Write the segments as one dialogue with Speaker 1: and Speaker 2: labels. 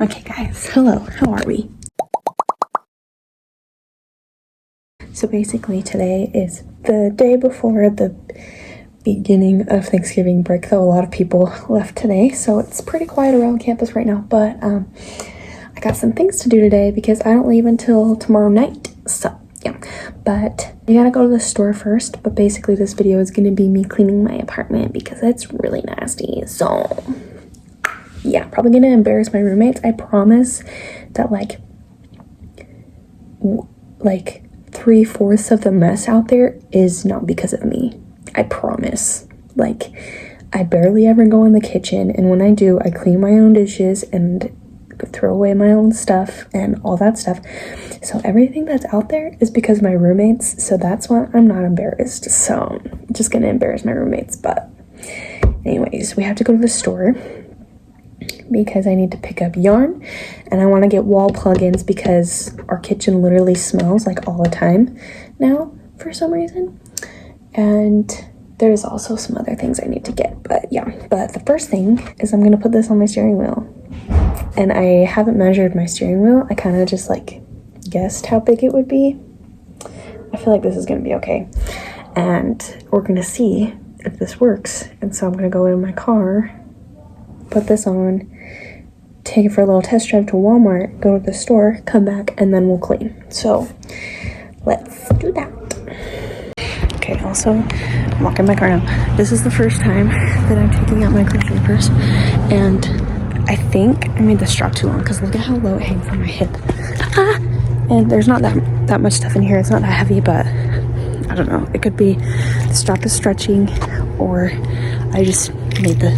Speaker 1: Okay guys, hello, how are we? So basically today is the day before the beginning of Thanksgiving break, though a lot of people left today, so it's pretty quiet around campus right now, but I got some things to do today because I don't leave until tomorrow night, so yeah. But I gotta go to the store first, but basically this video is gonna be me cleaning my apartment because it's really nasty, so yeah, probably gonna embarrass my roommates. I promise that like 3/4 of the mess out there is not because of me. I promise. Like, I barely ever go in the kitchen, and when I do, I clean my own dishes and throw away my own stuff and all that stuff. So everything that's out there is because of my roommates, so that's why I'm not embarrassed. So I'm just gonna embarrass my roommates. But anyways, we have to go to the store because I need to pick up yarn, and I want to get wall plugins because our kitchen literally smells like all the time now for some reason. And there's also some other things I need to get, but yeah. But the first thing is I'm gonna put this on my steering wheel, and I haven't measured my steering wheel. I kind of just like guessed how big it would be. I feel like this is gonna be okay, and we're gonna see if this works. And so I'm gonna go in my car, put this on, take it for a little test drive to Walmart, go to the store, come back, and then we'll clean. So let's do that. Okay, also, I'm walking my car now. This is the first time that I'm taking out my grocery purse, and I think I made the strap too long because look at how low it hangs from my hip. And there's not that much stuff in here. It's not that heavy, but I don't know. It could be the strap is stretching, or I just made the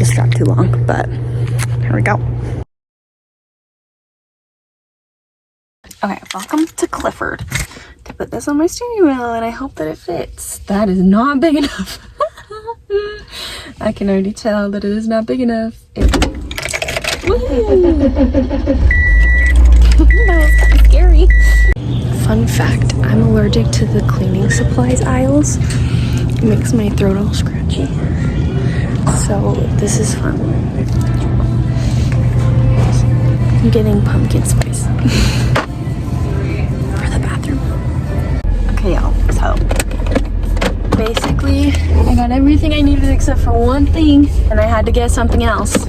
Speaker 1: strap too long, but here we go. Okay, welcome to Clifford. To put this on my steering wheel, and I hope that it fits. That is not big enough. I can already tell that it is not big enough. That was kind of scary. Fun fact, I'm allergic to the cleaning supplies aisles. It makes my throat all scratchy. So this is fun. I'm getting pumpkin spice for the bathroom. Okay, y'all, so basically I got everything I needed except for one thing, and I had to get something else,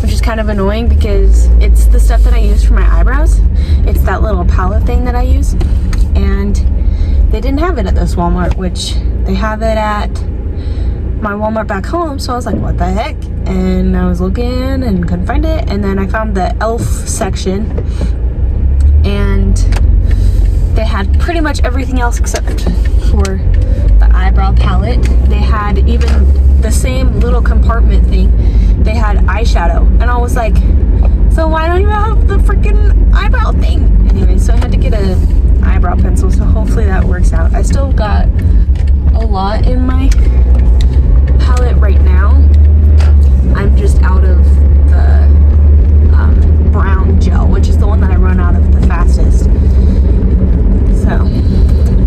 Speaker 1: which is kind of annoying because it's the stuff that I use for my eyebrows. It's that little palette thing that I use, and they didn't have it at this Walmart, which they have it at my Walmart back home. So I was like, what the heck? And I was looking and couldn't find it, and then I found the elf section, and they had pretty much everything else except for the eyebrow palette. They had even the same little compartment thing. They had eyeshadow, and I was like, so why don't you have the freaking eyebrow thing? Anyway, so I had to get a eyebrow pencil, so hopefully that works out. I still got a lot in my palette right now. I'm just out of the brown gel, which is the one that I run out of the fastest. So,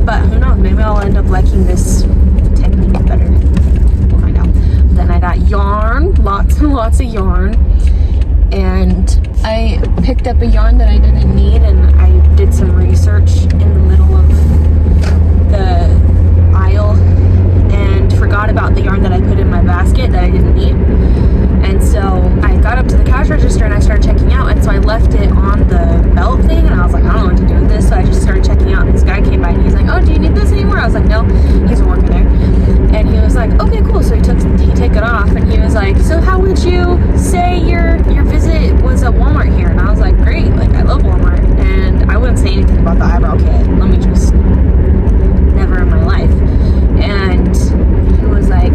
Speaker 1: but who knows, maybe I'll end up liking this technique better. We'll find out. Then I got yarn, lots and lots of yarn, and I picked up a yarn that I didn't need, and I did some research in the middle of the aisle and forgot about the yarn that I put in my basket that I didn't need. And so I got up to the cash register and I started checking out, and so I left it on the belt thing, and I was like, I don't know what to do with this, so I just started checking out, and this guy came by and he's like, oh, do you need this anymore? I was like, no, he's working there. And he was like, okay, cool. So he took it off, and he was like, so how would you say your visit was at Walmart here? And I was like, great, like I love Walmart. And I wouldn't say anything about the eyebrow kit, let me just, never in my life. And he was like,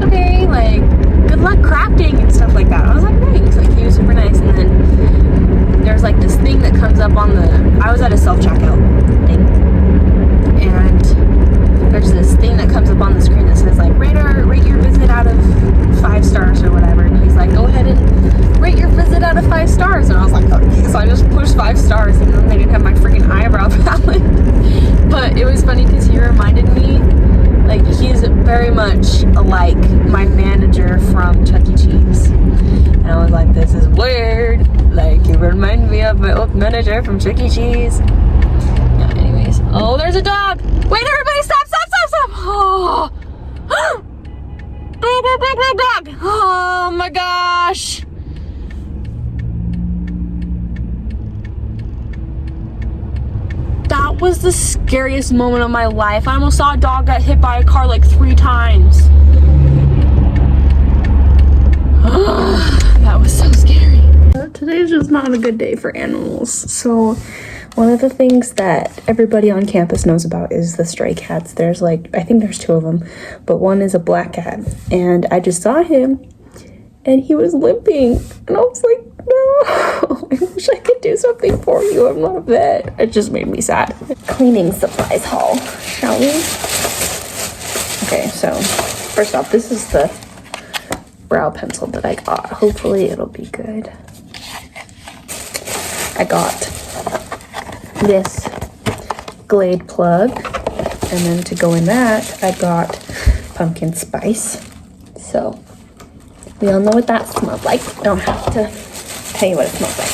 Speaker 1: okay, like good luck crafting and stuff like that. I was like, thanks. Like, he was super nice. And then there's like this thing that comes up on the, I was at a self-checkout thing, and there's this thing that comes up on the screen that says like rate your visit out of 5 stars or whatever, and he's like, go ahead and rate your visit out of 5 stars. And I was like, okay. So I just pushed 5 stars, and then they didn't have my freaking eyebrow palette. But it was funny because he reminded me, like, he's very much like my manager from Chuck E. Cheese. And I was like, this this is weird. Like, you remind me of my old manager from Chuck E. Cheese. Yeah, anyways. Oh, there's a dog. Wait, everybody, stop, stop, stop, stop. Oh. Dog. Oh my gosh. That was the scariest moment of my life. I almost saw a dog get hit by a car like 3 times. That was so scary. Today's just not a good day for animals. So one of the things that everybody on campus knows about is the stray cats. There's like, I think there's 2 of them, but one is a black cat. And I just saw him and he was limping. And I was like, no, I wish I could do something for you. I'm not a vet. It just made me sad. Cleaning supplies haul, shall we? Okay, so first off, this is the brow pencil that I got. Hopefully it'll be good. I got this Glade plug, and then to go in that, I got pumpkin spice. So we all know what that smells like. Don't have to tell you what it smells like.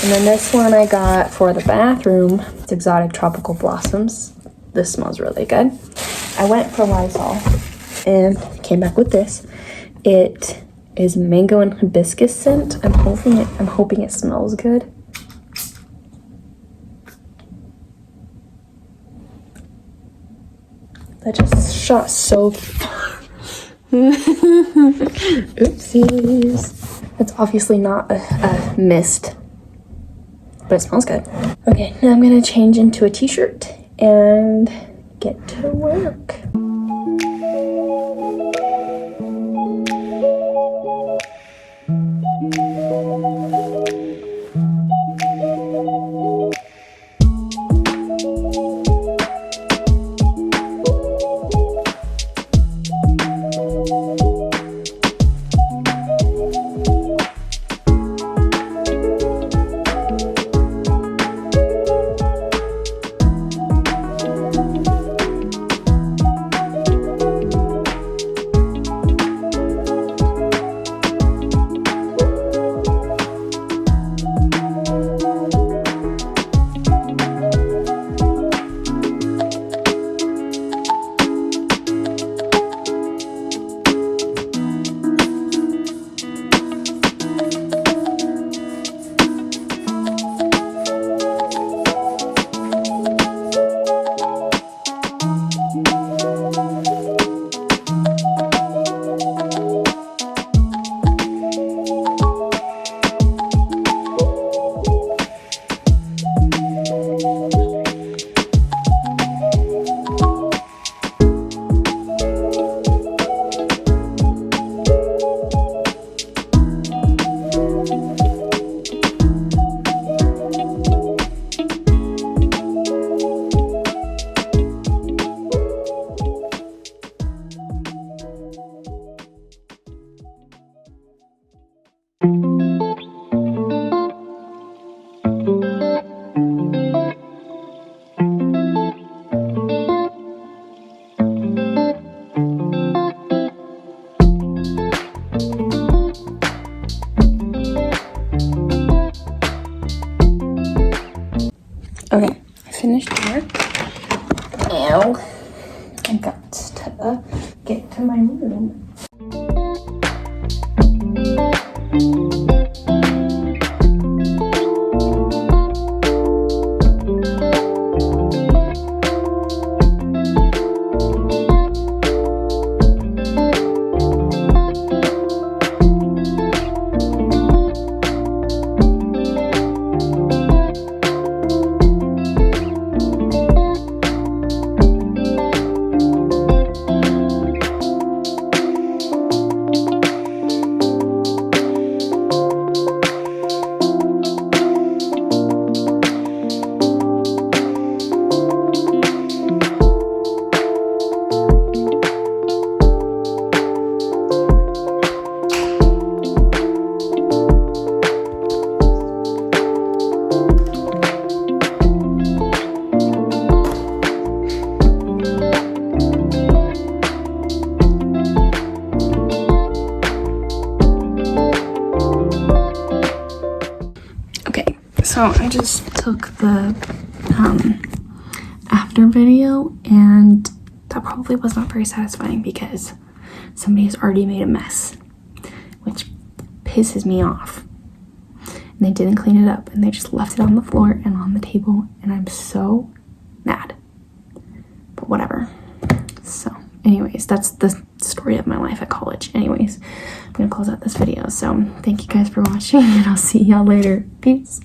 Speaker 1: And then this one I got for the bathroom. It's exotic tropical blossoms. This smells really good. I went for Lysol and came back with this. It is mango and hibiscus scent. I'm hoping it smells good. That just shot so far. Oopsies. It's obviously not a mist, but it smells good. Okay, now I'm gonna change into a t-shirt and get to work. Okay, I finished work. Now I got to get to my room. So I just took the after video, and that probably was not very satisfying because somebody has already made a mess, which pisses me off. And they didn't clean it up, and they just left it on the floor and on the table, and I'm so mad. But whatever. So anyways, that's the story of my life at college. Anyways, I'm gonna close out this video. So thank you guys for watching, and I'll see y'all later. Peace.